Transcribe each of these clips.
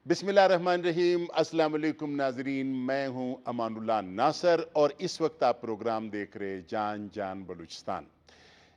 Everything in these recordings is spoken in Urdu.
بسم اللہ الرحمن الرحیم۔ السلام علیکم ناظرین، میں ہوں امان اللہ ناصر اور اس وقت آپ پروگرام دیکھ رہے جان جان بلوچستان۔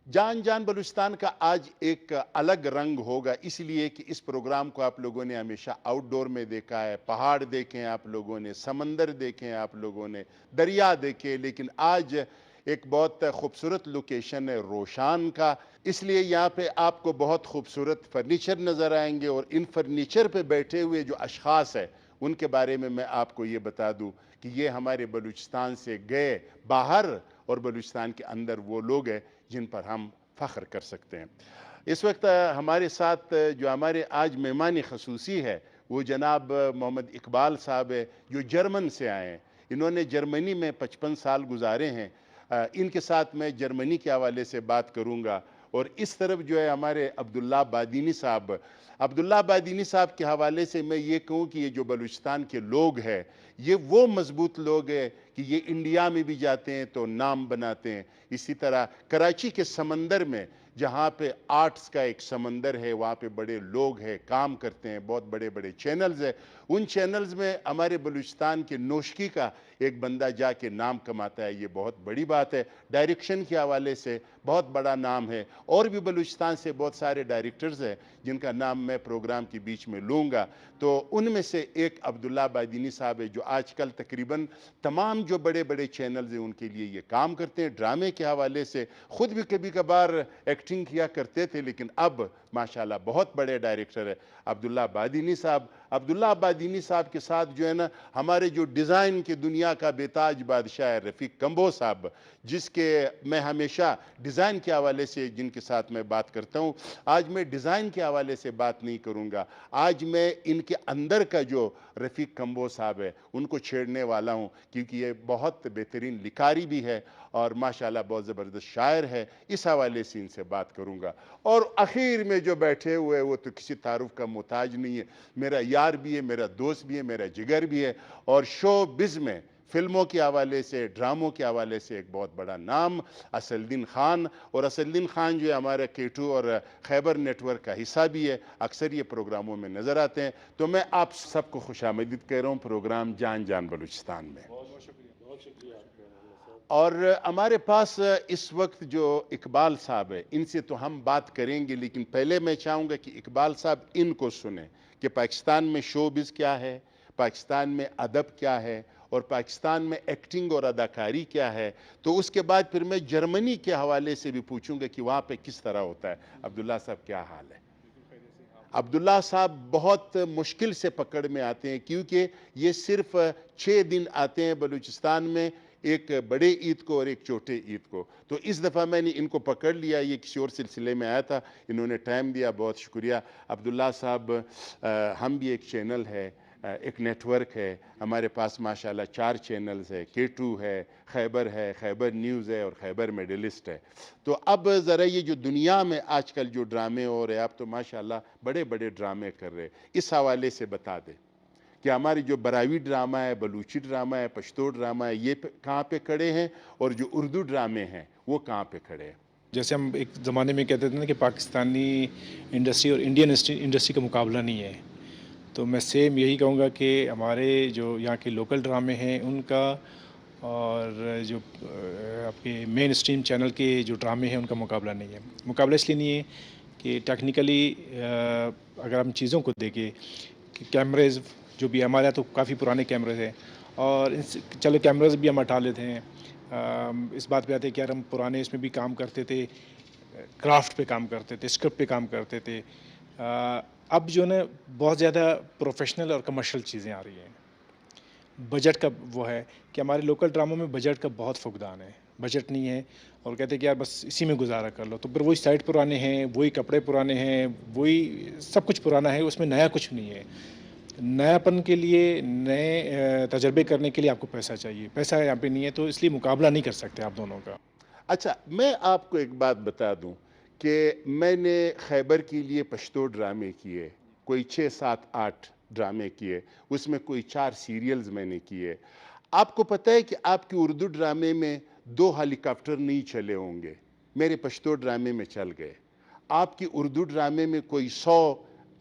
جان جان بلوچستان کا آج ایک الگ رنگ ہوگا، اس لیے کہ اس پروگرام کو آپ لوگوں نے ہمیشہ آؤٹ ڈور میں دیکھا ہے، پہاڑ دیکھیں آپ لوگوں نے، سمندر دیکھیں آپ لوگوں نے، دریا دیکھے، لیکن آج ایک بہت خوبصورت لوکیشن ہے روشان کا، اس لیے یہاں پہ آپ کو بہت خوبصورت فرنیچر نظر آئیں گے، اور ان فرنیچر پہ بیٹھے ہوئے جو اشخاص ہیں ان کے بارے میں آپ کو یہ بتا دوں کہ یہ ہمارے بلوچستان سے گئے باہر اور بلوچستان کے اندر وہ لوگ ہیں جن پر ہم فخر کر سکتے ہیں۔ اس وقت ہمارے ساتھ جو ہمارے آج مہمان خصوصی ہے وہ جناب محمد اقبال صاحب ہے، جو جرمن سے آئے ہیں۔ انہوں نے جرمنی میں 55 سال گزارے ہیں۔ ان کے ساتھ میں جرمنی کے حوالے سے بات کروں گا، اور اس طرف جو ہے ہمارے عبداللہ بادینی صاحب۔ عبداللہ بادینی صاحب کے حوالے سے میں یہ کہوں کہ یہ جو بلوچستان کے لوگ ہیں یہ وہ مضبوط لوگ ہیں کہ یہ انڈیا میں بھی جاتے ہیں تو نام بناتے ہیں۔ اسی طرح کراچی کے سمندر میں جہاں پہ آرٹس کا ایک سمندر ہے، وہاں پہ بڑے لوگ ہیں، کام کرتے ہیں، بہت بڑے بڑے چینلز ہیں، ان چینلز میں ہمارے بلوچستان کے نوشکی کا ایک بندہ جا کے نام کماتا ہے، یہ بہت بڑی بات ہے۔ ڈائریکشن کے حوالے سے بہت بڑا نام ہے، اور بھی بلوچستان سے بہت سارے ڈائریکٹرز ہیں جن کا نام میں پروگرام کے بیچ میں لوں گا، تو ان میں سے ایک عبداللہ بادینی صاحب ہے جو آج کل تقریباً تمام جو بڑے بڑے چینلز ہیں ان کے لیے یہ کام کرتے ہیں۔ ڈرامے کے حوالے سے خود بھی کبھی کبھار ایکٹنگ کیا کرتے تھے، لیکن اب ماشاءاللہ بہت بڑے ڈائریکٹر ہے عبداللہ بادینی صاحب۔ عبداللہ بادینی صاحب کے ساتھ جو ہے نا ہمارے جو ڈیزائن کی دنیا کا بے تاج بادشاہ ہے رفیق کمبو صاحب، جس کے میں ہمیشہ ڈیزائن کے حوالے سے جن کے ساتھ میں بات کرتا ہوں، آج میں ڈیزائن کے حوالے سے بات نہیں کروں گا، آج میں ان کے اندر کا جو رفیق کمبو صاحب ہے ان کو چھیڑنے والا ہوں، کیونکہ یہ بہت بہترین لکھاری بھی ہے اور ماشاءاللہ بہت زبردست شاعر ہے، اس حوالے سے ان سے بات کروں گا۔ اور اخیر میں جو بیٹھے ہوئے وہ تو کسی تعارف کا محتاج نہیں ہے، میرا یار بھی ہے، میرا دوست بھی ہے، میرا جگر بھی ہے، اور شو بز میں فلموں کے حوالے سے، ڈراموں کے حوالے سے ایک بہت بڑا نام اسدالدین خان۔ اور اسدالدین خان جو ہے ہمارا K2 اور خیبر نیٹ ورک کا حصہ بھی ہے، اکثر یہ پروگراموں میں نظر آتے ہیں۔ تو میں آپ سب کو خوش آمدید کہہ رہا ہوں پروگرام جان جان بلوچستان میں۔ بہت شکریہ آپ کا صاحب۔ اور ہمارے پاس اس وقت جو اقبال صاحب ہے ان سے تو ہم بات کریں گے، لیکن پہلے میں چاہوں گا کہ اقبال صاحب ان کو سنیں کہ پاکستان میں شو بز کیا ہے، پاکستان میں ادب کیا ہے، اور پاکستان میں ایکٹنگ اور اداکاری کیا ہے۔ تو اس کے بعد پھر میں جرمنی کے حوالے سے بھی پوچھوں گا کہ وہاں پہ کس طرح ہوتا ہے۔ عبداللہ صاحب کیا حال ہے؟ عبداللہ صاحب بہت مشکل سے پکڑ میں آتے ہیں، کیونکہ یہ صرف 6 دن آتے ہیں بلوچستان میں، ایک بڑے عید کو اور ایک چھوٹے عید کو۔ تو اس دفعہ میں نے ان کو پکڑ لیا، یہ کسی اور سلسلے میں آیا تھا، انہوں نے ٹائم دیا، بہت شکریہ عبداللہ صاحب۔ ہم بھی ایک چینل ہے، ایک نیٹ ورک ہے ہمارے پاس ماشاءاللہ، 4 چینلز ہے، K2 ہے، خیبر نیوز ہے، اور خیبر میڈلسٹ ہے۔ تو اب ذرا یہ جو دنیا میں آج کل جو ڈرامے ہو رہے ہیں، آپ تو ماشاءاللہ بڑے بڑے ڈرامے کر رہے ہیں، اس حوالے سے بتا دیں کہ ہماری جو براوی ڈرامہ ہے، بلوچی ڈرامہ ہے، پشتو ڈرامہ ہے، یہ کہاں پہ کھڑے ہیں، اور جو اردو ڈرامے ہیں وہ کہاں پہ کھڑے ہیں؟ جیسے ہم ایک زمانے میں کہتے تھے نا کہ پاکستانی انڈسٹری اور انڈین انڈسٹری کا مقابلہ نہیں ہے، تو میں سیم یہی کہوں گا کہ ہمارے جو یہاں کے لوکل ڈرامے ہیں ان کا اور جو آپ کے مین اسٹریم چینل کے جو ڈرامے ہیں ان کا مقابلہ نہیں ہے۔ مقابلہ اس لیے نہیں ہے کہ ٹیکنیکلی اگر ہم چیزوں کو دیکھیں کہ کیمریز جو بھی ہمارے یہاں تو کافی پرانے کیمرے ہیں، اور چلو کیمراز بھی ہم ہٹا لیتے ہیں، اس بات پہ آتے ہیں کہ یار ہم پرانے اس میں بھی کام کرتے تھے، کرافٹ پہ کام کرتے تھے، اسکرپٹ پہ کام کرتے تھے۔ اب جو ہے نا بہت زیادہ پروفیشنل اور کمرشل چیزیں آ رہی ہیں۔ بجٹ کا وہ ہے کہ ہمارے لوکل ڈراموں میں بجٹ کا بہت فقدان ہے، بجٹ نہیں ہے، اور کہتے ہیں کہ یار بس اسی میں گزارا کر لو، تو پھر وہی سائٹ پرانے ہیں، وہی کپڑے پرانے ہیں، وہی سب کچھ پرانا ہے، اس میں نیا کچھ نہیں ہے۔ نیا پن کے لیے، نئے تجربے کرنے کے لیے آپ کو پیسہ چاہیے، پیسہ یہاں پہ نہیں ہے، تو اس لیے مقابلہ نہیں کر سکتے آپ دونوں کا۔ اچھا، میں آپ کو ایک بات بتا دوں کہ میں نے خیبر کے لیے پشتو ڈرامے کیے، کوئی 6 7 8 ڈرامے کیے، اس میں کوئی 4 سیریلز میں نے کیے۔ آپ کو پتہ ہے کہ آپ کی اردو ڈرامے میں 2 ہیلی کاپٹر نہیں چلے ہوں گے، میرے پشتو ڈرامے میں چل گئے۔ آپ کی اردو ڈرامے میں کوئی 100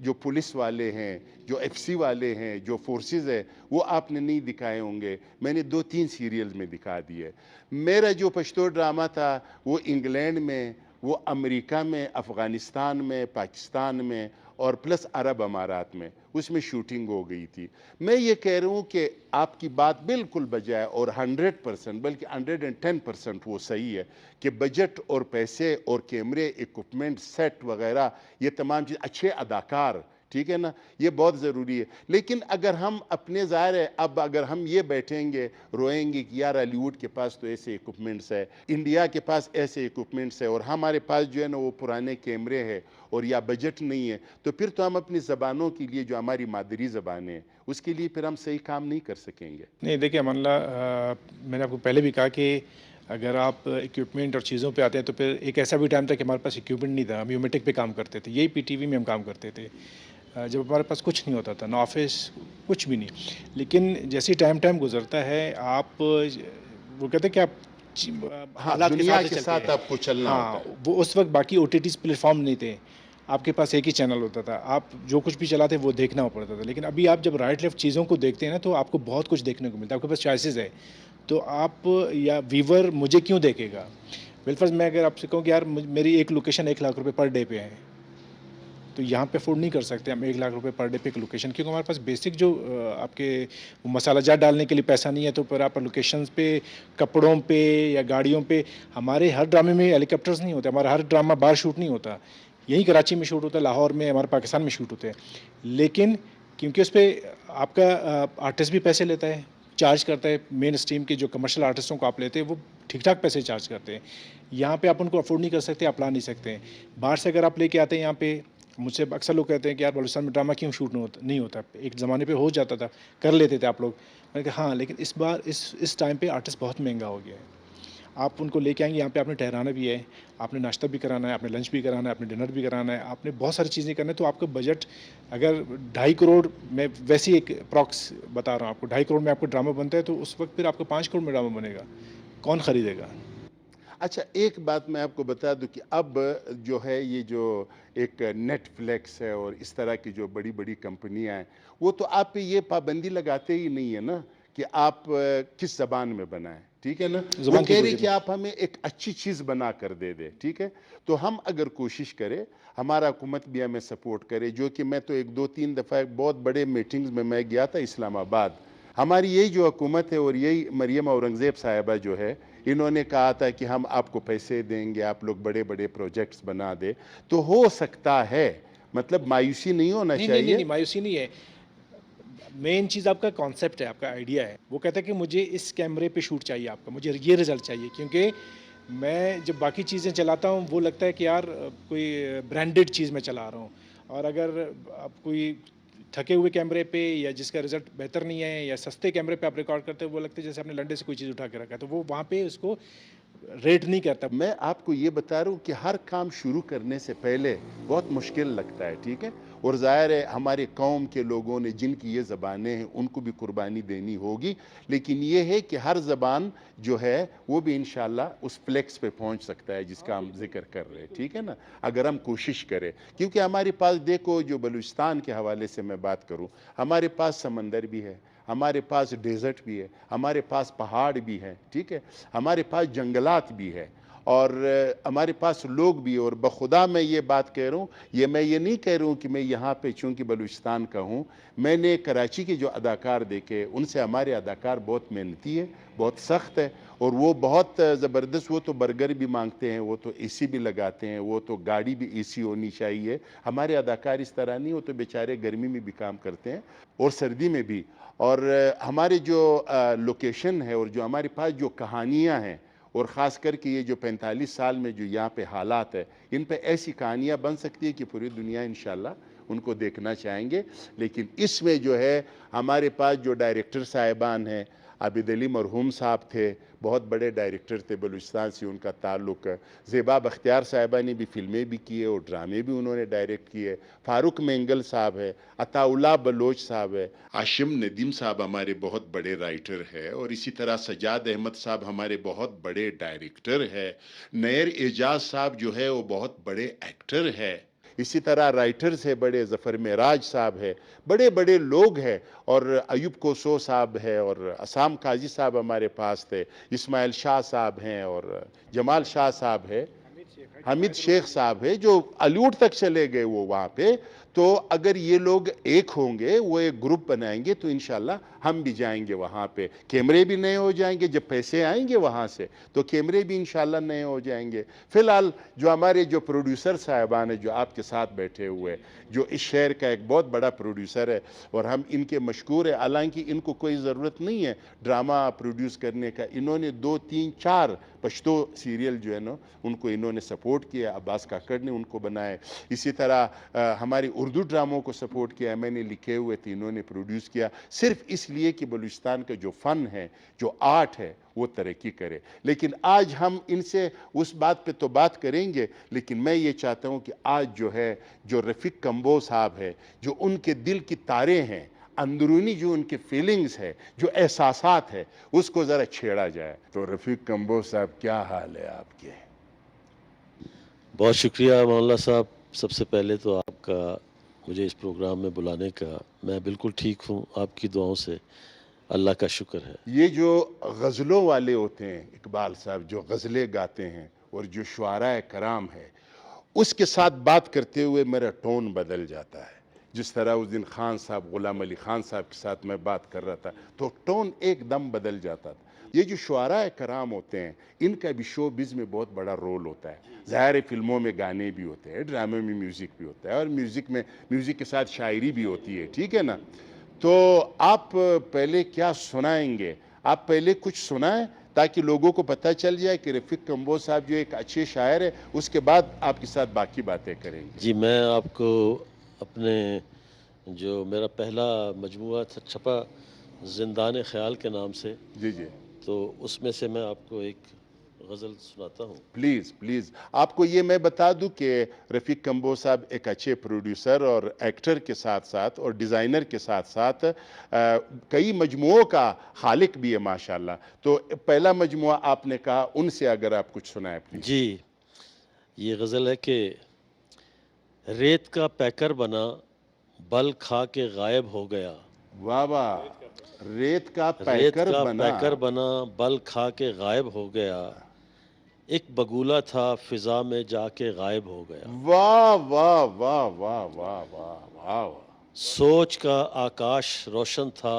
جو پولیس والے ہیں، جو ایف سی والے ہیں، جو فورسز ہیں، وہ آپ نے نہیں دکھائے ہوں گے. میں نے 2-3 سیریلز میں دکھا دیے. میرا جو پشتو ڈرامہ تھا وہ انگلینڈ میں، وہ امریکہ میں، افغانستان میں، پاکستان میں اور پلس عرب امارات میں اس میں شوٹنگ ہو گئی تھی. میں یہ کہہ رہا ہوں کہ آپ کی بات بالکل بجائے اور 100% بلکہ 110% وہ صحیح ہے کہ بجٹ اور پیسے اور کیمرے، ایکوپمنٹ، سیٹ وغیرہ، یہ تمام چیز، اچھے اداکار، ٹھیک ہے نا، یہ بہت ضروری ہے. لیکن اگر ہم اپنے ظاہر ہے اب اگر ہم یہ بیٹھیں گے روئیں گے کہ یار ہالی ووڈ کے پاس تو ایسے ایکوپمنٹس ہے، انڈیا کے پاس ایسے ایکوپمنٹس ہے اور ہمارے پاس جو ہے نا وہ پرانے کیمرے ہیں اور یا بجٹ نہیں ہے، تو پھر تو ہم اپنی زبانوں کے لیے جو ہماری مادری زبانیں ہیں اس کے لیے پھر ہم صحیح کام نہیں کر سکیں گے. نہیں دیکھیے امان اللہ، میں نے آپ کو پہلے بھی کہا کہ اگر آپ اکوپمنٹ اور چیزوں پہ آتے ہیں تو پھر ایک ایسا بھی ٹائم تھا کہ ہمارے پاس اکوپمنٹ نہیں تھا، ہم یومیٹک پہ کام کرتے تھے، یہی پی ٹی وی میں ہم کام کرتے تھے. جب ہمارے پاس کچھ نہیں ہوتا تھا، نہ آفس، کچھ بھی نہیں. لیکن جیسے ٹائم گزرتا ہے آپ وہ کہتے ہیں کہ آپ ہاں، حالات کے دنیا ساتھ کے چلتے ساتھ ہیں. آپ کو چلنا ہوتا ہاں، ہے. وہ اس وقت باقی O T Ts platform نہیں تھے، آپ کے پاس ایک ہی چینل ہوتا تھا، آپ جو کچھ بھی چلاتے وہ دیکھنا پڑتا تھا. لیکن ابھی آپ جب رائٹ لیفٹ چیزوں کو دیکھتے ہیں نا تو آپ کو بہت کچھ دیکھنے کو ملتا ہے، آپ کے پاس چوائسیز ہے. تو آپ یا ویور مجھے کیوں دیکھے گا؟ بالفرض میں اگر آپ سے کہوں کہ یار میری ایک لوکیشن 1,00,000 روپے پر ڈے پہ ہے، تو یہاں پہ افورڈ نہیں کر سکتے ہم 1,00,000 روپے پر ڈے پہ ایک لوکیشن، کیونکہ ہمارے پاس بیسک جو آپ کے مسالہ جات ڈالنے کے لیے پیسہ نہیں ہے. تو پھر آپ لوکیشنز پہ، کپڑوں پہ یا گاڑیوں پہ، ہمارے ہر ڈرامے میں ہیلی کاپٹرز نہیں ہوتے، ہمارا ہر ڈرامہ باہر شوٹ نہیں ہوتا، یہیں کراچی میں شوٹ ہوتا ہے، لاہور میں، ہمارے پاکستان میں شوٹ ہوتے ہیں. لیکن کیونکہ اس پہ آپ کا آرٹسٹ بھی پیسے لیتا ہے، چارج کرتا ہے. مین اسٹریم کے جو کمرشل آرٹسٹوں کو آپ لیتے ہیں وہ ٹھیک ٹھاک پیسے چارج کرتے ہیں. یہاں پہ آپ ان کو افورڈ نہیں کر سکتے، آپ لا نہیں سکتے ہیں. باہر سے اگر آپ لے کے آتے ہیں یہاں پہ، مجھ سے اکثر لوگ کہتے ہیں کہ یار بلوچستان میں ڈرامہ کیوں شوٹ نہیں ہوتا؟ ایک زمانے پہ ہو جاتا تھا، کر لیتے تھے آپ لوگ. میں نے کہا ہاں، لیکن اس بار اس ٹائم پہ آرٹسٹ بہت مہنگا ہو گیا ہے. آپ ان کو لے کے آئیں گے یہاں پہ، آپ نے ٹھہرانا بھی ہے، آپ نے ناشتہ بھی کرانا ہے، آپ نے لنچ بھی کرانا ہے، آپ نے ڈنر بھی کرانا ہے، آپ نے بہت ساری چیزیں کرنا ہے. تو آپ کا بجٹ اگر 2.5 کروڑ، میں ویسی ایک اپراکس بتا رہا ہوں آپ کو، 2.5 کروڑ میں آپ کو ڈرامہ بنتا ہے تو اس وقت پھر آپ کو 5 کروڑ میں ڈرامہ بنے گا، کون خریدے گا؟ اچھا، ایک بات میں آپ کو بتا دوں کہ اب جو ہے یہ جو ایک نیٹ فلیکس ہے اور اس طرح کی جو بڑی بڑی کمپنیاں ہیں، وہ تو آپ پہ یہ پابندی لگاتے ہی نہیں ہے نا کہ آپ کس زبان میں بنائیں، ٹھیک ہے نا. وہ زبان کی کہہ کوئی رہے کہ ضرورت. آپ ہمیں ایک اچھی چیز بنا کر دے دے، ٹھیک ہے. تو ہم اگر کوشش کریں، ہمارا حکومت بھی ہمیں سپورٹ کرے، جو کہ میں تو 1-2-3 دفعہ بہت بڑے میٹنگز میں گیا تھا اسلام آباد. ہماری یہی جو حکومت ہے اور یہی مریم اورنگزیب صاحبہ جو ہے، انہوں نے کہا تھا کہ ہم آپ کو پیسے دیں گے، آپ لوگ بڑے بڑے پروجیکٹس بنا دے. تو ہو سکتا ہے، مطلب مایوسی نہیں ہونا نہیں نہیں نہیں چاہیے. نہیں، مایوسی نہیں ہے. مین چیز آپ کا کانسیپٹ ہے، آپ کا آئیڈیا ہے. وہ کہتا ہے کہ مجھے اس کیمرے پہ شوٹ چاہیے، آپ کا مجھے یہ رزلٹ چاہیے. کیونکہ میں جب باقی چیزیں چلاتا ہوں وہ لگتا ہے کہ یار کوئی برانڈڈ چیز میں چلا رہا ہوں. اور اگر آپ کوئی تھکے ہوئے کیمرے پہ یا جس کا رزلٹ بہتر نہیں ہے یا سستے کیمرے پہ آپ ریکارڈ کرتے ہیں، وہ لگتا ہے جیسے آپ نے لنڈے سے کوئی چیز اٹھا کے رکھا ہے، تو وہ وہاں پہ اس کو ریٹ نہیں کرتا. میں آپ کو یہ بتا رہا ہوں کہ ہر کام شروع کرنے سے پہلے بہت مشکل لگتا ہے، ٹھیک ہے. اور ظاہر ہے ہمارے قوم کے لوگوں نے جن کی یہ زبانیں ہیں ان کو بھی قربانی دینی ہوگی. لیکن یہ ہے کہ ہر زبان جو ہے وہ بھی انشاءاللہ اس فلیکس پہ پہنچ سکتا ہے جس کا ہم ذکر کر رہے ہیں، ٹھیک ہے نا، اگر ہم کوشش کریں. کیونکہ ہمارے پاس دیکھو، جو بلوچستان کے حوالے سے میں بات کروں، ہمارے پاس سمندر بھی ہے، ہمارے پاس ڈیزرٹ بھی ہے، ہمارے پاس پہاڑ بھی ہے، ٹھیک ہے، ہمارے پاس جنگلات بھی ہے، اور ہمارے پاس لوگ بھی. اور بخدا میں یہ بات کہہ رہا ہوں، میں یہ نہیں کہہ رہا ہوں کہ میں یہاں پہ چونکہ بلوچستان کا ہوں. میں نے کراچی کے جو اداکار دیکھے، ان سے ہمارے اداکار بہت محنتی ہے، بہت سخت ہے، اور وہ بہت زبردست. وہ تو برگر بھی مانگتے ہیں، وہ تو اے سی بھی لگاتے ہیں، وہ تو گاڑی بھی اے سی ہونی چاہیے. ہمارے اداکار اس طرح نہیں، وہ تو بیچارے گرمی میں بھی کام کرتے ہیں اور سردی میں بھی. اور ہمارے جو لوکیشن ہے اور جو ہمارے پاس جو کہانیاں ہیں، اور خاص کر کے یہ جو 45 سال میں جو یہاں پہ حالات ہے، ان پہ ایسی کہانیاں بن سکتی ہے کہ پوری دنیا انشاءاللہ ان کو دیکھنا چاہیں گے. لیکن اس میں جو ہے ہمارے پاس جو ڈائریکٹر صاحبان ہیں، عابد علی مرحوم صاحب تھے، بہت بڑے ڈائریکٹر تھے، بلوچستان سے ان کا تعلق ہے. زیبا بختیار صاحبہ نے بھی فلمیں بھی کیے اور ڈرامے بھی انہوں نے ڈائریکٹ کیے. فاروق مینگل صاحب ہے، عطا اللہ بلوچ صاحب ہے، عاشم ندیم صاحب ہمارے بہت بڑے رائٹر ہے، اور اسی طرح سجاد احمد صاحب ہمارے بہت بڑے ڈائریکٹر ہے. نیر اعجاز صاحب جو ہے وہ بہت بڑے ایکٹر ہے. اسی طرح رائٹرز ہے بڑے، ظفر معراج صاحب ہے، بڑے بڑے لوگ ہیں، اور ایوب کوسو صاحب ہے، اور اسام قاضی صاحب ہمارے پاس تھے، اسماعیل شاہ صاحب ہیں، اور جمال شاہ صاحب ہے، حمید شیخ صاحب ہے، جو الیوٹ تک چلے گئے وہ وہاں پہ. تو اگر یہ لوگ ایک ہوں گے، وہ ایک گروپ بنائیں گے، تو انشاءاللہ ہم بھی جائیں گے وہاں پہ. کیمرے بھی نئے ہو جائیں گے، جب پیسے آئیں گے وہاں سے تو کیمرے بھی انشاءاللہ نئے ہو جائیں گے. فی الحال جو ہمارے جو پروڈیوسر صاحبان ہیں جو آپ کے ساتھ بیٹھے ہوئے، جو اس شہر کا ایک بہت بڑا پروڈیوسر ہے، اور ہم ان کے مشکور ہیں، حالانکہ ان کو کوئی ضرورت نہیں ہے ڈرامہ پروڈیوس کرنے کا. انہوں نے 2 3 4 پشتو سیریل جو ہے نا ان کو انہوں نے سپورٹ کیا. عباس کاکڑ نے ان کو بنائے. اسی طرح ہماری اردو ڈراموں کو سپورٹ کیا، میں نے لکھے ہوئے تھے، انہوں نے پروڈیوس کیا، صرف اس لیے کہ بلوچستان کا جو فن ہے، جو آرٹ ہے، وہ ترقی کرے. لیکن آج ہم ان سے اس بات پہ تو بات کریں گے، لیکن میں یہ چاہتا ہوں کہ آج جو ہے، جو رفیق کمبو صاحب ہے، جو ان کے دل کی تاریں ہیں، اندرونی جو ان کے فیلنگز ہے، جو احساسات ہے، اس کو ذرا چھیڑا جائے. تو رفیق کمبو صاحب، کیا حال ہے آپ کے؟ بہت شکریہ مولانا صاحب. سب سے پہلے تو آپ کا مجھے اس پروگرام میں بلانے کا. میں بالکل ٹھیک ہوں، آپ کی دعاؤں سے، اللہ کا شکر ہے. یہ جو غزلوں والے ہوتے ہیں اقبال صاحب، جو غزلیں گاتے ہیں، اور جو شعراء کرام ہے، اس کے ساتھ بات کرتے ہوئے میرا ٹون بدل جاتا ہے. جس طرح اس دن خان صاحب، غلام علی خان صاحب کے ساتھ میں بات کر رہا تھا تو ٹون ایک دم بدل جاتا تھا. یہ جو شعراء کرام ہوتے ہیں، ان کا بھی شو بز میں بہت بڑا رول ہوتا ہے. ظاہر فلموں میں گانے بھی ہوتے ہیں، ڈرامے میں میوزک بھی ہوتا ہے، اور میوزک کے ساتھ شاعری بھی ہوتی ہے، ٹھیک ہے نا. تو آپ پہلے کیا سنائیں گے؟ آپ پہلے کچھ سنائیں تاکہ لوگوں کو پتہ چل جائے کہ رفیق کمبو صاحب جو ایک اچھے شاعر ہے. اس کے بعد آپ کے ساتھ باقی باتیں کریں گے. جی، میں آپ کو اپنے جو میرا پہلا مجموعہ تھا چھپا زندان خیال کے نام سے، جی جی، تو اس میں سے میں آپ کو ایک غزل سناتا ہوں. Please please. آپ کو یہ میں بتا دوں کہ رفیق کمبو صاحب ایک اچھے پروڈیوسر اور ایکٹر کے ساتھ ساتھ اور ڈیزائنر کے ساتھ ساتھ کئی مجموعوں کا خالق بھی ہے ماشاءاللہ. تو پہلا مجموعہ آپ نے کہا، ان سے اگر آپ کچھ سنائیں پلیز. جی، یہ غزل ہے کہ ریت کا پیکر بنا، بل کھا کے غائب ہو گیا. واہ واہ. ریت کا ریت پیکر کا بنا. پیکر بنا، بل کھا کے غائب ہو گیا. ایک بگولا تھا، فضا میں جا کے غائب ہو گیا. واہ واہ واہ واہ واہ واہ واہ. سوچ کا آکاش روشن تھا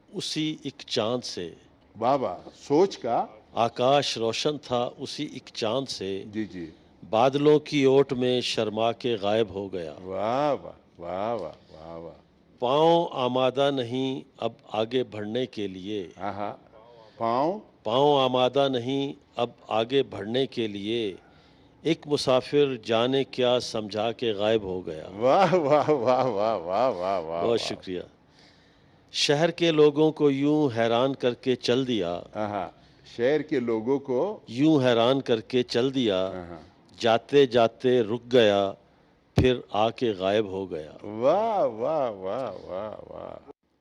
اسی ایک چاند سے. واہ واہ. سوچ کا آکاش روشن تھا اسی ایک چاند سے. جی جی. بادلوں کی اوٹ میں شرما کے غائب ہو گیا. واہ واہ واہ واہ واہ واہ. پاؤں آمادہ نہیں اب آگے بڑھنے کے لیے. ہاں ہاں. پاؤں پاؤں آمادہ نہیں اب آگے بڑھنے کے لیے. ایک مسافر جانے کیا سمجھا کے غائب ہو گیا. واہ واہ واہ واہ واہ واہ واہ. بہت شکریہ. شہر کے لوگوں کو یوں حیران کر کے چل دیا. ہاں ہاں. شہر کے لوگوں کو یوں حیران کر کے چل دیا. ہاں ہاں. جاتے جاتے رک گیا، پھر آ کے غائب ہو گیا. واہ واہ واہ واہ واہ.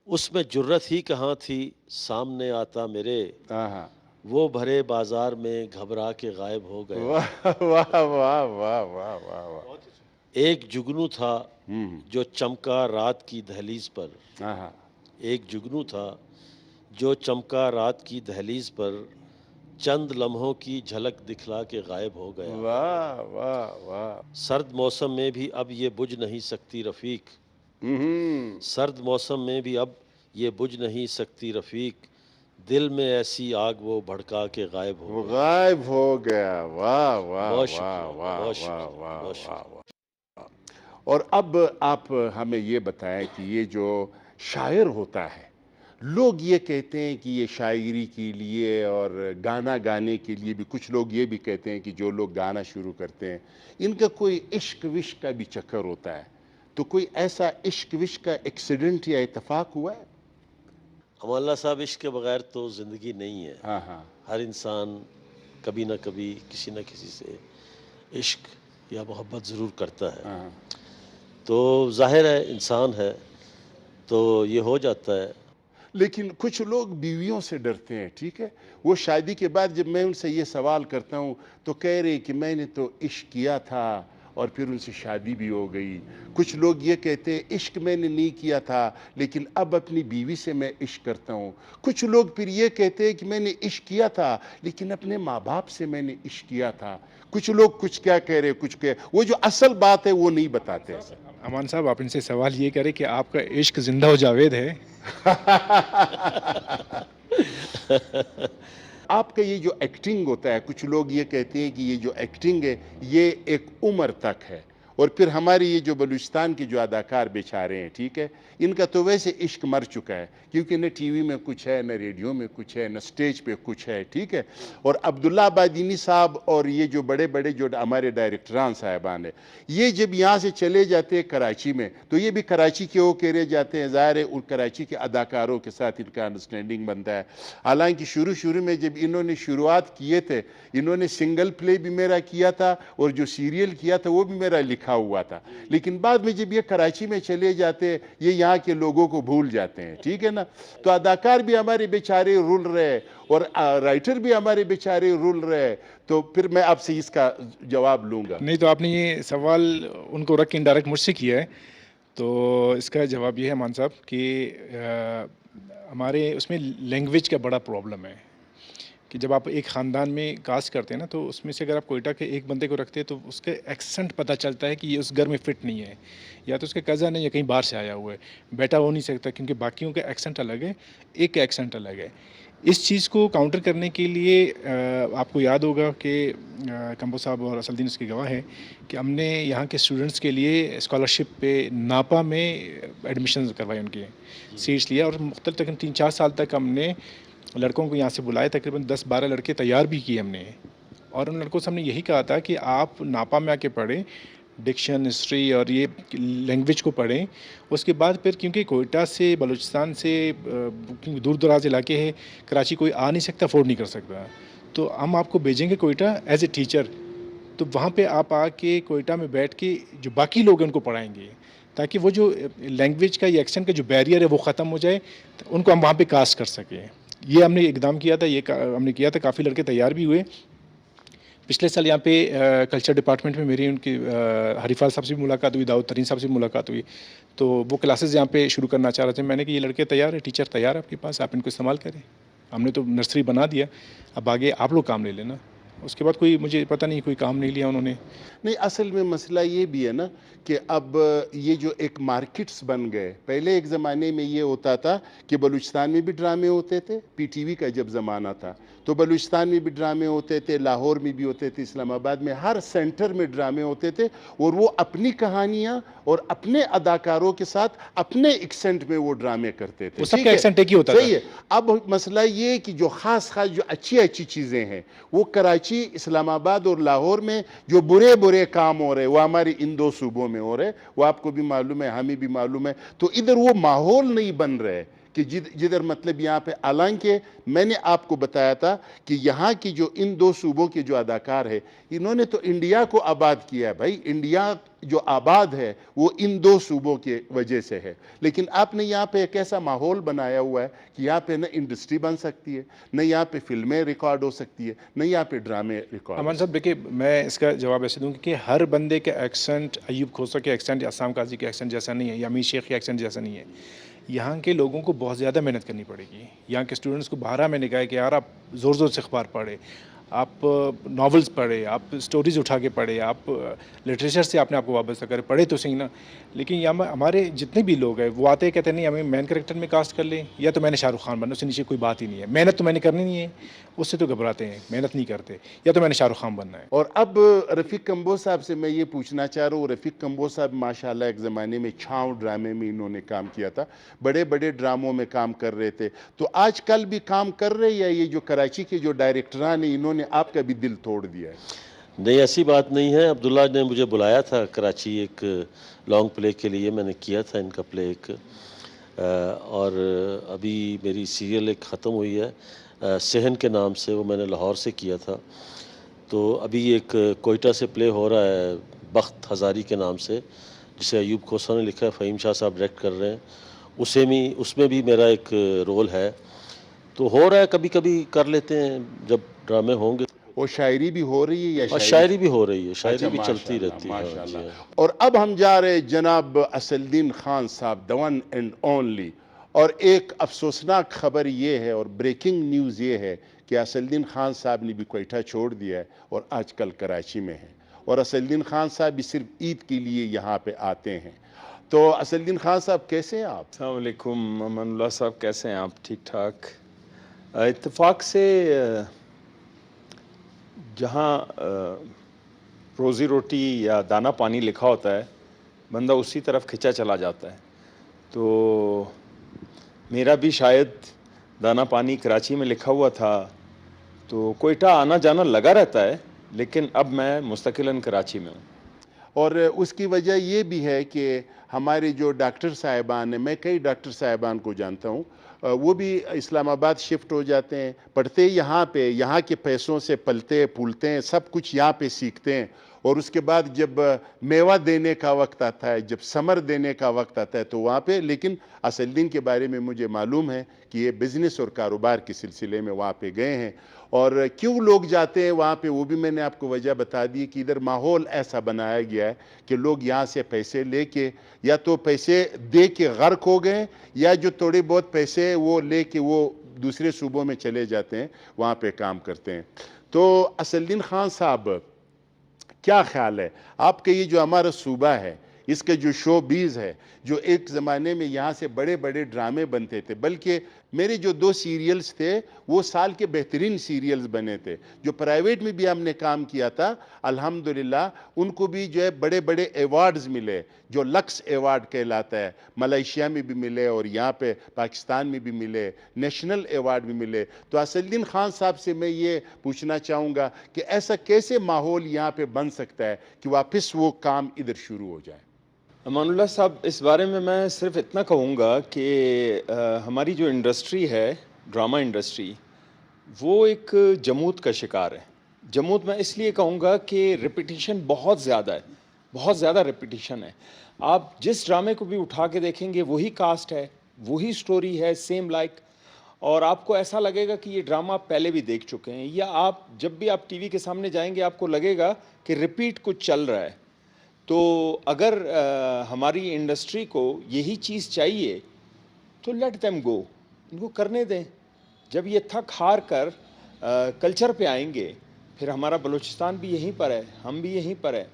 اس میں جرت ہی کہاں تھی سامنے آتا میرے. ہاں ہاں. وہ بھرے بازار میں گھبرا کے غائب ہو گیا. واہ واہ واہ واہ واہ واہ واہ. ایک جگنو تھا جو چمکا رات کی دہلیز پر. ہاں ہاں. ایک جگنو تھا جو چمکا رات کی دہلیز پر. چند لمحوں کی جھلک دکھلا کے غائب ہو گیا. واہ واہ واہ. سرد موسم میں بھی اب یہ بجھ نہیں سکتی رفیق. سرد موسم میں بھی اب یہ بجھ نہیں سکتی رفیق. دل میں ایسی آگ وہ بھڑکا کے غائب ہو گیا. غائب ہو گیا. واہ واہ بہت واہ شکریہ، واہ بہت واہ شکریہ، واہ بہت واہ شکریہ. واہ. اور اب آپ ہمیں یہ بتائیں کہ یہ جو شاعر ہوتا ہے، لوگ یہ کہتے ہیں کہ یہ شاعری کے لیے اور گانا گانے کے لیے بھی، کچھ لوگ یہ بھی کہتے ہیں کہ جو لوگ گانا شروع کرتے ہیں ان کا کوئی عشق وشق کا بھی چکر ہوتا ہے. تو کوئی ایسا عشق وشق کا ایکسیڈنٹ یا اتفاق ہوا ہے؟ امان اللہ صاحب، عشق کے بغیر تو زندگی نہیں ہے. ہاں ہاں. ہر انسان کبھی نہ کبھی کسی نہ کسی سے عشق یا محبت ضرور کرتا ہے. ہاں. تو ظاہر ہے انسان ہے تو یہ ہو جاتا ہے. لیکن کچھ لوگ بیویوں سے ڈرتے ہیں، ٹھیک ہے. وہ شادی کے بعد جب میں ان سے یہ سوال کرتا ہوں تو کہہ رہے کہ میں نے تو عشق کیا تھا اور پھر ان سے شادی بھی ہو گئی. کچھ لوگ یہ کہتے ہیں عشق میں نے نہیں کیا تھا لیکن اب اپنی بیوی سے میں عشق کرتا ہوں. کچھ لوگ پھر یہ کہتے ہیں کہ میں نے عشق کیا تھا لیکن اپنے ماں باپ سے میں نے عشق کیا تھا. کچھ لوگ کچھ کیا کہہ رہے, کچھ وہ جو اصل بات ہے وہ نہیں بتاتے. امان صاحب آپ ان سے سوال یہ کریں کہ آپ کا عشق زندہ و جاوید ہے. آپ کا یہ جو ایکٹنگ ہوتا ہے, کچھ لوگ یہ کہتے ہیں کہ یہ جو ایکٹنگ ہے یہ ایک عمر تک ہے. اور پھر ہمارے یہ جو بلوچستان کے جو اداکار بیچارے ہیں, ٹھیک ہے, ان کا تو ویسے عشق مر چکا ہے کیونکہ نہ ٹی وی میں کچھ ہے, نہ ریڈیو میں کچھ ہے, نہ سٹیج پہ کچھ ہے, ٹھیک ہے. اور عبداللہ آبادینی صاحب اور یہ جو بڑے بڑے جو ہمارے ڈائریکٹران صاحبان ہیں, یہ جب یہاں سے چلے جاتے ہیں کراچی میں تو یہ بھی کراچی کے ہو کے رہ جاتے ہیں. ظاہر ہے ان کراچی کے اداکاروں کے ساتھ ان کا انڈرسٹینڈنگ بنتا ہے. حالانکہ شروع میں جب انہوں نے شروعات کیے تھے, انہوں نے سنگل پلے بھی میرا کیا تھا اور جو سیریل کیا تھا وہ بھی میرا لکھا ہوا تھا. لیکن بعد میں جب یہ کراچی میں چلے جاتے ہیں یہ یہاں کے لوگوں کو بھول جاتے ہیں, ٹھیک ہے نا. تو اداکار بھی ہمارے بیچارے رول رہے اور رائٹر بھی ہمارے بیچارے رول رہے. تو پھر میں آپ سے اس کا جواب لوں گا. نہیں تو آپ نے یہ سوال ان کو رکھ کے انڈائریکٹ مجھ سے کیا ہے, تو اس کا جواب یہ ہے امان صاحب کہ ہمارے اس میں لینگویج کا بڑا پرابلم ہے کہ جب آپ ایک خاندان میں کاسٹ کرتے ہیں نا, تو اس میں سے اگر آپ کوئٹہ کے ایک بندے کو رکھتے ہیں تو اس کے ایکسنٹ پتہ چلتا ہے کہ یہ اس گھر میں فٹ نہیں ہے, یا تو اس کے کزن ہے یا کہیں باہر سے آیا ہوا ہے. بیٹا ہو نہیں سکتا کیونکہ باقیوں کا ایکسنٹ الگ ہے, ایک کا ایکسنٹ الگ ہے. اس چیز کو کاؤنٹر کرنے کے لیے آپ کو یاد ہوگا کہ کمبو صاحب اور اسد الدین اس کے گواہ ہیں کہ ہم نے یہاں کے اسٹوڈنٹس کے لیے اسکالرشپ پہ ناپا میں ایڈمیشن کروائے, ان کے سیٹس لیا, اور مختلف تقریباً 3-4 سال تک ہم نے لڑکوں کو یہاں سے بلائے. تقریباً 10-12 لڑکے تیار بھی کیے ہم نے, اور ان لڑکوں سے ہم نے یہی کہا تھا کہ آپ ناپا میں آ کے پڑھیں, ڈکشن, ہسٹری اور یہ لینگویج کو پڑھیں. اس کے بعد پھر کیونکہ کوئٹہ سے بلوچستان سے کیونکہ دور دراز علاقے ہے, کراچی کوئی آ نہیں سکتا, افورڈ نہیں کر سکتا, تو ہم آپ کو بھیجیں گے کوئٹہ ایز اے ٹیچر. تو وہاں پہ آپ آ کے کوئٹہ میں بیٹھ کے جو باقی لوگ ہیں ان کو پڑھائیں گے, تاکہ وہ جو لینگویج کا یا ایکسنٹ کا جو بیریئر ہے وہ ختم ہو جائے, تو ان کو ہم وہاں پہ کاسٹ کر سکیں. یہ ہم نے اقدام کیا تھا, یہ ہم نے کیا تھا, کافی لڑکے تیار بھی ہوئے. پچھلے سال یہاں پہ کلچر ڈپارٹمنٹ میں میری ان کی حریفال صاحب سے بھی ملاقات ہوئی, داؤد ترین صاحب سے بھی ملاقات ہوئی. تو وہ کلاسز یہاں پہ شروع کرنا چاہ رہے تھے. میں نے کہ یہ لڑکے تیار ہیں, ٹیچر تیار ہے آپ کے پاس, آپ ان کو استعمال کریں. ہم نے تو نرسری بنا دیا, اب آگے آپ لوگ کام لے لینا. اس کے بعد کوئی مجھے پتہ نہیں کوئی کام نہیں لیا انہوں نے. نہیں, اصل میں مسئلہ یہ بھی ہے نا کہ اب یہ جو ایک مارکیٹس بن گئے. پہلے ایک زمانے میں یہ ہوتا تھا کہ بلوچستان میں بھی ڈرامے ہوتے تھے, پی ٹی وی کا جب زمانہ تھا تو بلوچستان میں بھی ڈرامے ہوتے تھے, لاہور میں بھی ہوتے تھے, اسلام آباد میں, ہر سینٹر میں ڈرامے ہوتے تھے. اور وہ اپنی کہانیاں اور اپنے اداکاروں کے ساتھ اپنے ایکسنٹ میں وہ ڈرامے کرتے تھے. سب کا ایکسنٹ ایک ہی ہوتا تھا. صحیح ہے. اب مسئلہ یہ ہے کہ جو خاص جو اچھی چیزیں ہیں وہ کراچی, اسلام آباد اور لاہور میں جو برے کام ہو رہے وہ ہمارے ان 2 صوبوں میں ہو رہے. وہ آپ کو بھی معلوم ہے, ہمیں بھی معلوم ہے. تو ادھر وہ ماحول نہیں بن رہے کہ جدھر مطلب یہاں پہ, حالانکہ میں نے آپ کو بتایا تھا کہ یہاں کی جو ان 2 صوبوں کے جو اداکار ہیں انہوں نے تو انڈیا کو آباد کیا ہے. بھائی انڈیا جو آباد ہے وہ ان 2 صوبوں کے وجہ سے ہے. لیکن آپ نے یہاں پہ ایک ایسا ماحول بنایا ہوا ہے کہ یہاں پہ نہ انڈسٹری بن سکتی ہے, نہ یہاں پہ فلمیں ریکارڈ ہو سکتی ہے, نہ یہاں پہ ڈرامے ریکارڈ. امان صاحب دیکھیے, میں اس کا جواب ایسے دوں کہ ہر بندے کا ایکسنٹ ایوب کھوسا کے ایکسنٹ یا اسام قاضی کے ایکسنٹ جیسا نہیں ہے, یا امیر شیخ کے ایکسنٹ جیسا نہیں ہے. یہاں کے لوگوں کو بہت زیادہ محنت کرنی پڑے گی. یہاں کے اسٹوڈنٹس کو بارہ میں نے کہا کہ یار آپ زور سے اخبار پڑھیں, آپ ناولز پڑھیں, آپ سٹوریز اٹھا کے پڑھیں, آپ لٹریچر سے آپ کو وابستہ کریں, پڑھے تو صحیح نا. لیکن یہاں ہمارے جتنے بھی لوگ ہیں وہ آتے کہتے ہیں نہیں ہمیں مین کریکٹر میں کاسٹ کر لیں, یا تو میں نے شاہ رخ خان بننا, اس سے نیچے کوئی بات ہی نہیں ہے. محنت تو میں نے کرنی نہیں ہے, اس سے تو گھبراتے ہیں, محنت نہیں کرتے, یا تو میں نے شاہ رخ خان بننا ہے. اور اب رفیق کمبو صاحب سے میں یہ پوچھنا چاہ رہا ہوں. رفیق کمبو صاحب ماشاءاللہ ایک زمانے میں چھاؤں ڈرامے میں انہوں نے کام کیا تھا, بڑے ڈراموں میں کام کر رہے تھے. تو آج کل بھی کام کر رہے, یا یہ جو کراچی کے جو ڈائریکٹران ہیں انہوں نے آپ کا بھی دل توڑ دیا ہے؟ نہیں, ایسی بات نہیں ہے. عبداللہ نے مجھے بلایا تھا کراچی ایک لانگ پلے کے لیے, میں نے کیا تھا ان کا پلے ایک, اور ابھی میری سیریل ایک ختم ہوئی ہے صحن کے نام سے, وہ میں نے لاہور سے کیا تھا. تو ابھی ایک کوئٹہ سے پلے ہو رہا ہے بخت ہزاری کے نام سے, جسے ایوب کھوسا نے لکھا ہے, فہیم شاہ صاحب ڈائریکٹ کر رہے ہیں. اس میں بھی میرا ایک رول ہے. تو ہو رہا ہے, کبھی کبھی کر لیتے ہیں جب ڈرامے ہوں گے. وہ شاعری بھی ہو رہی ہے یا اور شاعری بھی ہو رہی ہے، شاعری بھی اچھا، چلتی رہتی ہے. ماشاء ہاں جی، اللہ. ہاں. اور اب ہم جا رہے جناب اسد الدین خان صاحب، the one and only. اور ایک افسوسناک خبر یہ ہے اور بریکنگ نیوز یہ ہے کہ اسد الدین خان صاحب نے بھی کوئٹہ چھوڑ دیا ہے اور آج کل کراچی میں ہیں. اور اسد الدین خان صاحب بھی صرف عید کے لیے یہاں پہ آتے ہیں. تو اسد الدین خان صاحب کیسے ہیں آپ؟ السلام علیکم امان اللہ صاحب، کیسے ہیں آپ؟ ٹھیک ٹھاک. اتفاق سے جہاں روزی روٹی یا دانہ پانی لکھا ہوتا ہے بندہ اسی طرف کھنچا چلا جاتا ہے. تو میرا بھی شاید دانہ پانی کراچی میں لکھا ہوا تھا، تو کوئٹہ آنا جانا لگا رہتا ہے، لیکن اب میں مستقلاً کراچی میں ہوں. اور اس کی وجہ یہ بھی ہے کہ ہمارے جو ڈاکٹر صاحبان ہیں، میں کئی ڈاکٹر صاحبان کو جانتا ہوں، وہ بھی اسلام آباد شفٹ ہو جاتے ہیں، پڑھتے یہاں پہ، یہاں کے پیسوں سے پلتے پھولتے ہیں، سب کچھ یہاں پہ سیکھتے ہیں. اور اس کے بعد جب میوہ دینے کا وقت آتا ہے، جب ثمر دینے کا وقت آتا ہے تو وہاں پہ. لیکن اسد الدین کے بارے میں مجھے معلوم ہے کہ یہ بزنس اور کاروبار کے سلسلے میں وہاں پہ گئے ہیں. اور کیوں لوگ جاتے ہیں وہاں پہ وہ بھی میں نے آپ کو وجہ بتا دی کہ ادھر ماحول ایسا بنایا گیا ہے کہ لوگ یہاں سے پیسے لے کے یا تو پیسے دے کے غرق ہو گئے، یا جو تھوڑے بہت پیسے وہ لے کے وہ دوسرے صوبوں میں چلے جاتے ہیں، وہاں پہ کام کرتے ہیں. تو اسد الدین خان صاحب کیا خیال ہے آپ کے یہ جو ہمارا صوبہ ہے، اس کے جو شو بیز ہے، جو ایک زمانے میں یہاں سے بڑے بڑے ڈرامے بنتے تھے، بلکہ میرے جو 2 سیریلز تھے وہ سال کے بہترین سیریلز بنے تھے، جو پرائیویٹ میں بھی ہم نے کام کیا تھا، الحمدللہ ان کو بھی جو ہے بڑے بڑے ایوارڈز ملے، جو لکس ایوارڈ کہلاتا ہے، ملائیشیا میں بھی ملے اور یہاں پہ پاکستان میں بھی ملے، نیشنل ایوارڈ بھی ملے. تو اسد الدین خان صاحب سے میں یہ پوچھنا چاہوں گا کہ ایسا کیسے ماحول یہاں پہ بن سکتا ہے کہ واپس وہ کام ادھر شروع ہو جائے؟ امان اللہ صاحب، اس بارے میں صرف اتنا کہوں گا کہ ہماری جو انڈسٹری ہے، ڈرامہ انڈسٹری، وہ ایک جمود کا شکار ہے. جمود میں اس لیے کہوں گا کہ ریپیٹیشن بہت زیادہ ہے، بہت زیادہ ریپیٹیشن ہے. آپ جس ڈرامے کو بھی اٹھا کے دیکھیں گے وہی کاسٹ ہے، وہی سٹوری ہے، سیم لائک. اور آپ کو ایسا لگے گا کہ یہ ڈرامہ آپ پہلے بھی دیکھ چکے ہیں، یا آپ جب بھی آپ ٹی وی کے سامنے جائیں گے آپ کو لگے گا کہ ریپیٹ کچھ چل رہا ہے. تو اگر ہماری انڈسٹری کو یہی چیز چاہیے تو لیٹ دیم گو، ان کو کرنے دیں. جب یہ تھک ہار کر کلچر پہ آئیں گے، پھر ہمارا بلوچستان بھی یہیں پر ہے، ہم بھی یہیں پر ہے،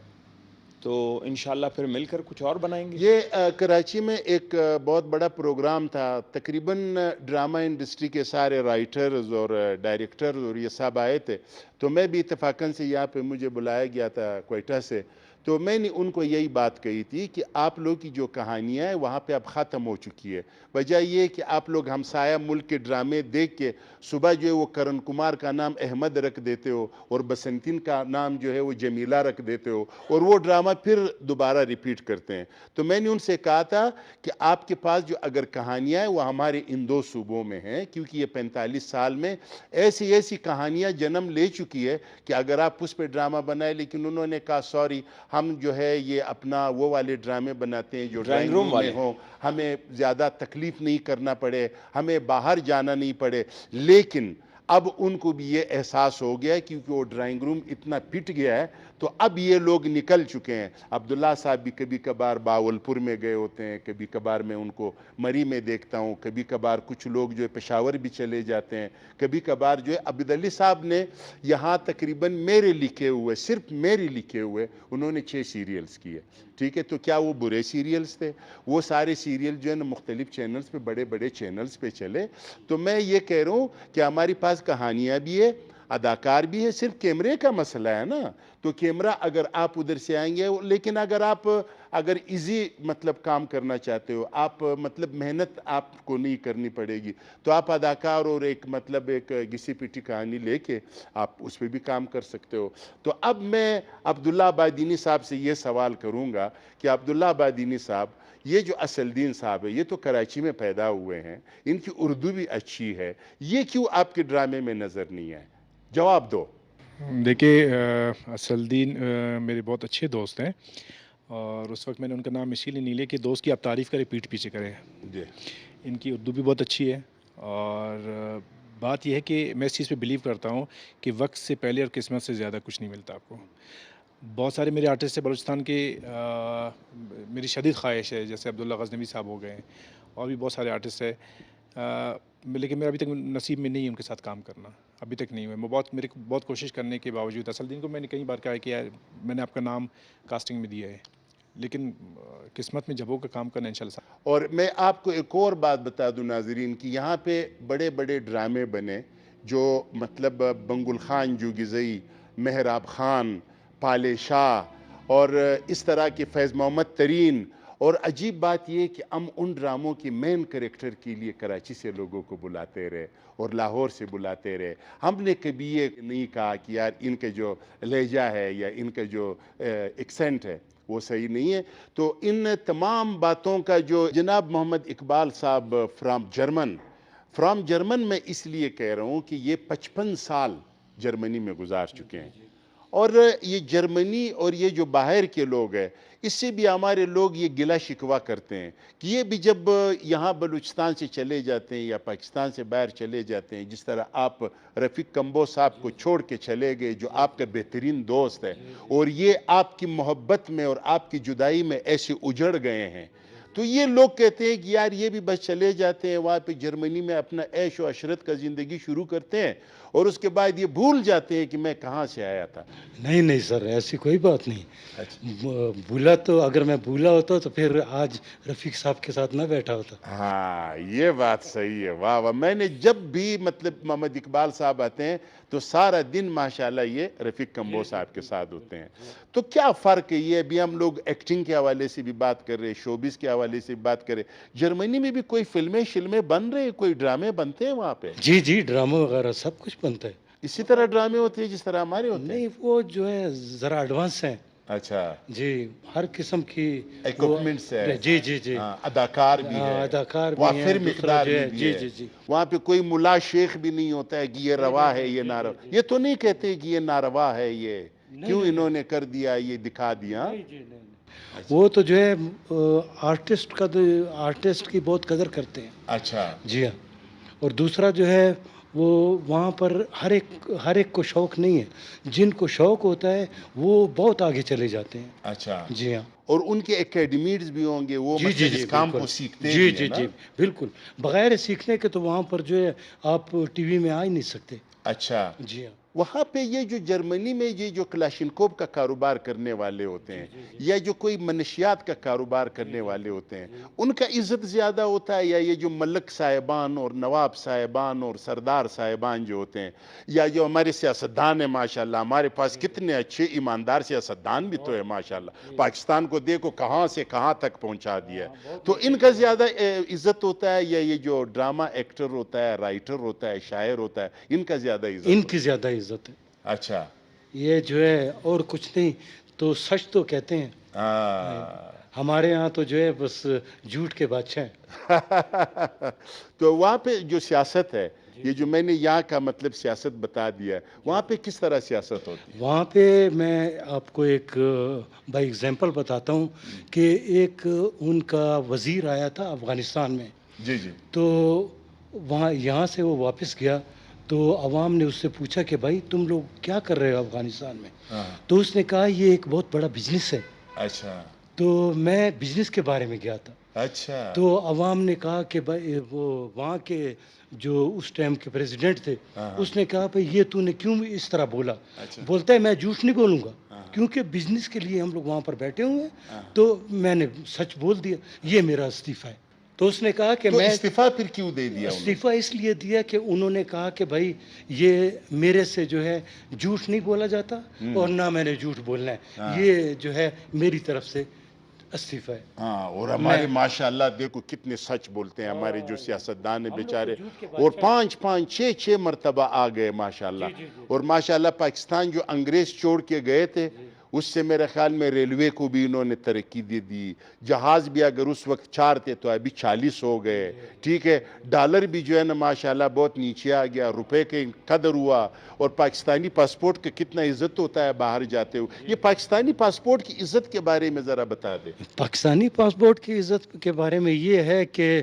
تو انشاءاللہ پھر مل کر کچھ اور بنائیں گے. یہ کراچی میں ایک بہت بڑا پروگرام تھا، تقریباً ڈرامہ انڈسٹری کے سارے رائٹرز اور ڈائریکٹرز اور یہ سب آئے تھے. تو میں بھی اتفاقاً سے یہاں پہ مجھے بلایا گیا تھا کوئٹہ سے. تو میں نے ان کو یہی بات کہی تھی کہ آپ لوگ کی جو کہانیاں ہیں وہاں پہ اب ختم ہو چکی ہے. وجہ یہ کہ آپ لوگ ہمسایہ ملک کے ڈرامے دیکھ کے صبح جو ہے وہ کرن کمار کا نام احمد رکھ دیتے ہو اور بسنتین کا نام جو ہے وہ جمیلہ رکھ دیتے ہو، اور وہ ڈرامہ پھر دوبارہ ریپیٹ کرتے ہیں. تو میں نے ان سے کہا تھا کہ آپ کے پاس جو اگر کہانیاں ہیں وہ ہمارے ان 2 صوبوں میں ہیں، کیونکہ یہ 45 سال میں ایسی ایسی کہانیاں جنم لے چکی ہے کہ اگر آپ اس پہ ڈرامہ بنائے. لیکن انہوں نے کہا سوری، ہم جو ہے یہ اپنا وہ والے ڈرامے بناتے ہیں جو ڈرائنگ روم میں ہوں، ہمیں زیادہ تکلیف نہیں کرنا پڑے، ہمیں باہر جانا نہیں پڑے. لیکن اب ان کو بھی یہ احساس ہو گیا ہے کیونکہ وہ ڈرائنگ روم اتنا پٹ گیا ہے، تو اب یہ لوگ نکل چکے ہیں. عبداللہ صاحب بھی کبھی کبھار باولپور میں گئے ہوتے ہیں، کبھی کبھار میں ان کو مری میں دیکھتا ہوں، کبھی کبھار کچھ لوگ جو ہے پشاور بھی چلے جاتے ہیں، کبھی کبھار جو ہے عبد علی صاحب نے یہاں تقریباً میرے لکھے ہوئے، صرف میرے لکھے ہوئے انہوں نے 6 سیریلز کیے. ٹھیک ہے، تو کیا وہ برے سیریلز تھے؟ وہ سارے سیریل جو ہے نا مختلف چینلز پہ، بڑے بڑے چینلز پہ چلے. تو میں یہ کہہ رہا ہوں کہ ہمارے پاس کہانیاں بھی ہے، اداکار بھی ہے، صرف کیمرے کا مسئلہ ہے نا. تو کیمرہ اگر آپ ادھر سے آئیں گے، لیکن اگر ایزی مطلب کام کرنا چاہتے ہو آپ، مطلب محنت آپ کو نہیں کرنی پڑے گی، تو آپ اداکار اور ایک گسی پٹی کہانی لے کے آپ اس پہ بھی کام کر سکتے ہو. تو اب میں عبداللہ آبادینی صاحب سے یہ سوال کروں گا کہ عبداللہ آبادینی صاحب، یہ جو اسد الدین صاحب ہے یہ تو کراچی میں پیدا ہوئے ہیں، ان کی اردو بھی اچھی ہے، یہ کیوں آپ کے ڈرامے میں نظر نہیں ہے؟ جواب دو. دیکھیے، اسد الدین میرے بہت اچھے دوست ہیں، اور اس وقت میں نے ان کا نام اسی لیے نہیں لیا کہ دوست کی آپ تعریف کریں پیٹھ پیچھے کریں. جی. ان کی اردو بھی بہت اچھی ہے، اور بات یہ ہے کہ میں اس چیز پہ بلیو کرتا ہوں کہ وقت سے پہلے اور قسمت سے زیادہ کچھ نہیں ملتا آپ کو. بہت سارے میرے آرٹسٹ ہیں بلوچستان کے، میری شدید خواہش ہے جیسے عبداللہ غزنوی صاحب ہو گئے ہیں، اور بھی بہت سارے آرٹسٹ ہیں، لیکن میرا ابھی تک نصیب میں نہیں ہے ان کے ساتھ کام کرنا، ابھی تک نہیں ہوا. میں میرے کو بہت کوشش کرنے کے باوجود، اصل دن کو میں نے کئی بار کہا ہے کہ یار میں نے آپ کا نام کاسٹنگ میں دیا ہے، لیکن قسمت میں جب ہوگا کام کرنا انشاءاللہ. اور میں آپ کو ایک اور بات بتا دوں ناظرین کہ یہاں پہ بڑے بڑے ڈرامے بنے جو مطلب بنگل خان جوگزئی، مہراب خان، پالے شاہ اور اس طرح کے فیض محمد ترین. اور عجیب بات یہ کہ ہم ان ڈراموں کی مین کریکٹر کے لیے کراچی سے لوگوں کو بلاتے رہے اور لاہور سے بلاتے رہے. ہم نے کبھی یہ نہیں کہا کہ یار ان کے جو لہجہ ہے یا ان کا جو ایکسنٹ ہے وہ صحیح نہیں ہے. تو ان تمام باتوں کا جو جناب محمد اقبال صاحب فرام جرمن میں اس لیے کہہ رہا ہوں کہ یہ 55 سال جرمنی میں گزار چکے ہیں. اور یہ جرمنی اور یہ جو باہر کے لوگ ہیں اس سے بھی ہمارے لوگ یہ گلہ شکوہ کرتے ہیں کہ یہ بھی جب یہاں بلوچستان سے چلے جاتے ہیں یا پاکستان سے باہر چلے جاتے ہیں، جس طرح آپ رفیق کمبو صاحب کو چھوڑ کے چلے گئے جو آپ کا بہترین دوست ہے، اور یہ آپ کی محبت میں اور آپ کی جدائی میں ایسے اجڑ گئے ہیں، تو یہ لوگ کہتے ہیں کہ یار یہ بھی بس چلے جاتے ہیں وہاں پہ جرمنی میں اپنا عیش و عشرت کا زندگی شروع کرتے ہیں اور اس کے بعد یہ بھول جاتے ہیں کہ میں کہاں سے آیا تھا. نہیں سر، ایسی کوئی بات نہیں. بھولا تو اگر میں بھولا ہوتا تو پھر آج رفیق صاحب کے ساتھ نہ بیٹھا ہوتا. ہاں یہ بات صحیح ہے. واہ واہ. میں نے جب بھی مطلب محمد اقبال صاحب آتے ہیں تو سارا دن ماشاءاللہ یہ رفیق کمبو صاحب کے ساتھ ہوتے ہیں. تو کیا فرق ہے یہ؟ ابھی ہم لوگ ایکٹنگ کے حوالے سے بھی بات کر رہے ہیں، شوبز کے حوالے سے بھی بات کر رہے ہیں. جرمنی میں بھی کوئی فلمیں بن رہے ہیں، کوئی ڈرامے بنتے ہیں وہاں پہ؟ جی ڈرامہ وغیرہ سب کچھ بنتا ہے. اسی طرح ڈرامے ہوتے ہیں جس طرح ہمارے ہوتے ہیں؟ نہیں، وہ جو ہے ذرا ایڈوانس ہیں. اچھا جی، ہر قسم کی ایکوپمنٹس ہے. جی اداکار بھی ہے، اداکار بھی وافر ہیں، مقدار دوسرا بھی جو ہے. ہے جی وہاں پہ کوئی ملا شیخ بھی نہیں ہوتا ہے کہ یہ روا ہے یہ ناروا. یہ تو نہیں کہتے کہ یہ ناروا ہے، یہ کیوں انہوں نے کر دیا، یہ دکھا دیا. وہ تو جو ہے آرٹسٹ کی بہت قدر کرتے ہیں. اچھا جی ہاں. اور دوسرا جو ہے وہ وہاں پر ہر ایک کو شوق نہیں ہے. جن کو شوق ہوتا ہے وہ بہت آگے چلے جاتے ہیں. اچھا. جی ہاں. اور ان کے اکیڈمیز بھی ہوں گے، وہ مطلب اس کام کو سیکھتے ہیں. جی بالکل. بغیر سیکھنے کے تو وہاں پر جو ہے آپ ٹی وی میں آ ہی نہیں سکتے. اچھا. جی ہاں. وہاں پہ یہ جو جرمنی میں یہ جو کلاشنکوف کا کاروبار کرنے والے ہوتے ہیں یا جو کوئی منشیات کا کاروبار کرنے والے ہوتے ہیں، ان کا عزت زیادہ ہوتا ہے، یا یہ جو ملک صاحبان اور نواب صاحبان اور سردار صاحبان جو ہوتے ہیں، یا جو ہمارے سیاستدان ہیں ماشاءاللہ، ہمارے پاس کتنے اچھے ایماندار سیاستدان بھی تو ہے ماشاءاللہ. پاکستان کو دیکھو کہاں سے کہاں تک پہنچا دیا ہے. تو ان کا زیادہ عزت ہوتا ہے یا یہ جو ڈرامہ ایکٹر ہوتا ہے، رائٹر ہوتا ہے، شاعر ہوتا ہے، ان کا زیادہ عزت؟ ان کی زیادہ عزت ہے. اچھا. یہ جو ہے اور کچھ نہیں تو سچ تو کہتے ہیں. ہمارے ہاں تو جو ہے بس جھوٹ کے بادشاہ ہیں. تو وہاں پہ جو سیاست ہے، یہ جو میں نے یہاں کا مطلب سیاست بتا دیا ہے، وہاں پہ کس طرح سیاست ہوتی ہے؟ وہاں پہ میں آپ کو ایک بائی ایگزامپل بتاتا ہوں کہ ایک ان کا وزیر آیا تھا افغانستان میں. جی. تو یہاں سے وہ واپس گیا تو عوام نے اس سے پوچھا کہ بھائی تم لوگ کیا کر رہے ہو افغانستان میں؟ تو اس نے کہا یہ ایک بہت بڑا بزنس ہے. اچھا. تو میں بزنس کے بارے میں گیا تھا. اچھا. تو عوام نے کہا کہ بھائی وہ وہاں کے جو اس ٹائم کے پریزیڈنٹ تھے، اس نے کہا بھائی یہ تو نے کیوں اس طرح بولا؟ بولتا ہے میں جھوٹ نہیں بولوں گا کیونکہ بزنس کے لیے ہم لوگ وہاں پر بیٹھے ہوئے ہیں، تو میں نے سچ بول دیا، یہ میرا استعفیٰ ہے. تو اس نے کہا کہ میں استعفیٰ پھر کیوں دے دیا؟ استعفیٰ اس لیے دیا کہ انہوں نے کہا کہ بھائی یہ میرے سے جو ہے جھوٹ نہیں بولا جاتا اور نہ میں نے جھوٹ بولنا ہے، یہ جو ہے میری طرف سے استعفیٰ ہے. ہاں. اور ہمارے ماشاءاللہ دیکھو کتنے سچ بولتے ہیں ہمارے جو سیاستدان ہیں بیچارے، اور 5-6 مرتبہ آ گئے ماشاءاللہ. اور ماشاءاللہ پاکستان جو انگریز چھوڑ کے گئے تھے اس سے میرے خیال میں ریلوے کو بھی انہوں نے ترقی دے دی. جہاز بھی اگر اس وقت 4 تھے تو ابھی 40 ہو گئے. ٹھیک ہے. ڈالر بھی جو ہے نا ماشاءاللہ بہت نیچے آ گیا، روپے کے قدر ہوا. اور پاکستانی پاسپورٹ کا کتنا عزت ہوتا ہے باہر جاتے ہوئے. یہ پاکستانی پاسپورٹ کی عزت کے بارے میں ذرا بتا دیں. پاکستانی پاسپورٹ کی عزت کے بارے میں یہ ہے کہ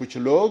کچھ لوگ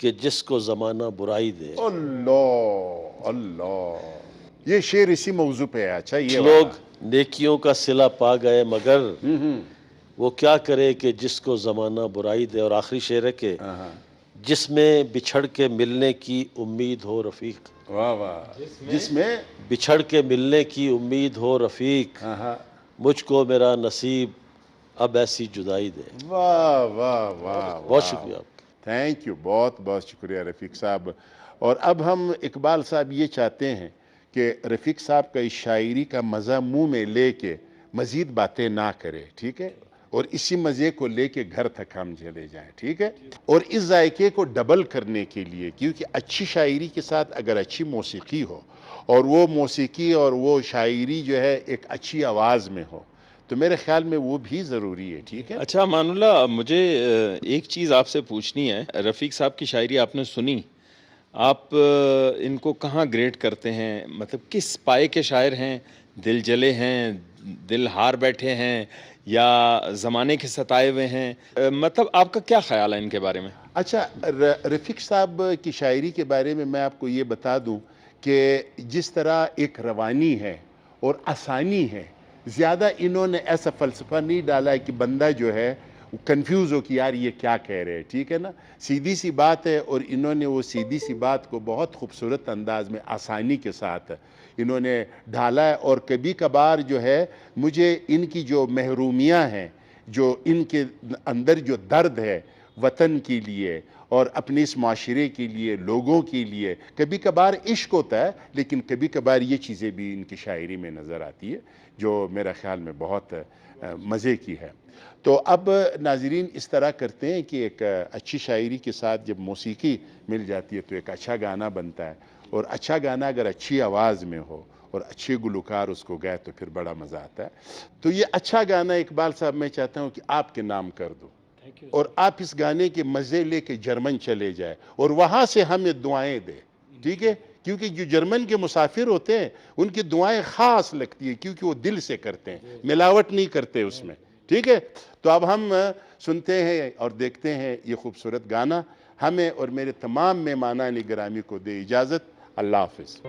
کہ جس کو زمانہ برائی دے. اللہ اللہ، یہ شعر اسی موضوع پہ ہے. اچھا یہ لوگ نیکیوں کا صلہ پا گئے مگر ہوں وہ کیا کرے کہ جس کو زمانہ برائی دے. اور آخری شعر ہے کہ ہاں، جس میں بچھڑ کے ملنے کی امید ہو رفیق. واہ واہ، جس میں بچھڑ کے ملنے کی امید ہو رفیق، ہاں ہاں، مجھ کو میرا نصیب اب ایسی جدائی دے. واہ واہ واہ، بہت شکریہ آپ کا. تھینک یو، بہت بہت شکریہ رفیق صاحب. اور اب ہم اقبال صاحب یہ چاہتے ہیں کہ رفیق صاحب کا اس شاعری کا مزہ منہ میں لے کے مزید باتیں نہ کرے، ٹھیک ہے؟ اور اسی مزے کو لے کے گھر تک ہم چلے جائیں، ٹھیک ہے؟ اور اس ذائقے کو ڈبل کرنے کے لیے، کیونکہ اچھی شاعری کے ساتھ اگر اچھی موسیقی ہو اور وہ موسیقی اور وہ شاعری جو ہے ایک اچھی آواز میں ہو تو میرے خیال میں وہ بھی ضروری ہے، ٹھیک ہے؟ اچھا امان اللہ، مجھے ایک چیز آپ سے پوچھنی ہے. رفیق صاحب کی شاعری آپ نے سنی، آپ ان کو کہاں گریڈ کرتے ہیں؟ مطلب کس پائے کے شاعر ہیں؟ دل جلے ہیں، دل ہار بیٹھے ہیں، یا زمانے کے ستائے ہوئے ہیں؟ مطلب آپ کا کیا خیال ہے ان کے بارے میں؟ اچھا، رفیق صاحب کی شاعری کے بارے میں آپ کو یہ بتا دوں کہ جس طرح ایک روانی ہے اور آسانی ہے، زیادہ انہوں نے ایسا فلسفہ نہیں ڈالا ہے کہ بندہ جو ہے کنفیوز ہو کہ یار یہ کیا کہہ رہے ہیں، ٹھیک ہے نا؟ سیدھی سی بات ہے، اور انہوں نے وہ سیدھی سی بات کو بہت خوبصورت انداز میں آسانی کے ساتھ انہوں نے ڈھالا ہے. اور کبھی کبھار جو ہے مجھے ان کی جو محرومیاں ہیں، جو ان کے اندر جو درد ہے وطن کے لیے اور اپنے اس معاشرے کے لیے، لوگوں کے لیے، کبھی کبھار عشق ہوتا ہے لیکن کبھی کبھار یہ چیزیں بھی ان کی شاعری میں نظر آتی ہے جو میرا خیال میں بہت مزے کی ہے. تو اب ناظرین اس طرح کرتے ہیں کہ ایک اچھی شاعری کے ساتھ جب موسیقی مل جاتی ہے تو ایک اچھا گانا بنتا ہے، اور اچھا گانا اگر اچھی آواز میں ہو اور اچھے گلوکار اس کو گائے تو پھر بڑا مزہ آتا ہے. تو یہ اچھا گانا اقبال صاحب میں چاہتا ہوں کہ آپ کے نام کر دو، اور آپ اس گانے کے مزے لے کے جرمن چلے جائے اور وہاں سے ہمیں دعائیں دے، ٹھیک ہے؟ کیونکہ جو جرمن کے مسافر ہوتے ہیں ان کی دعائیں خاص لگتی ہیں کیونکہ وہ دل سے کرتے ہیں، ملاوٹ نہیں کرتے اس میں، ٹھیک ہے؟ تو اب ہم سنتے ہیں اور دیکھتے ہیں یہ خوبصورت گانا. ہمیں اور میرے تمام مہمانان گرامی کو دے اجازت. اللہ حافظ.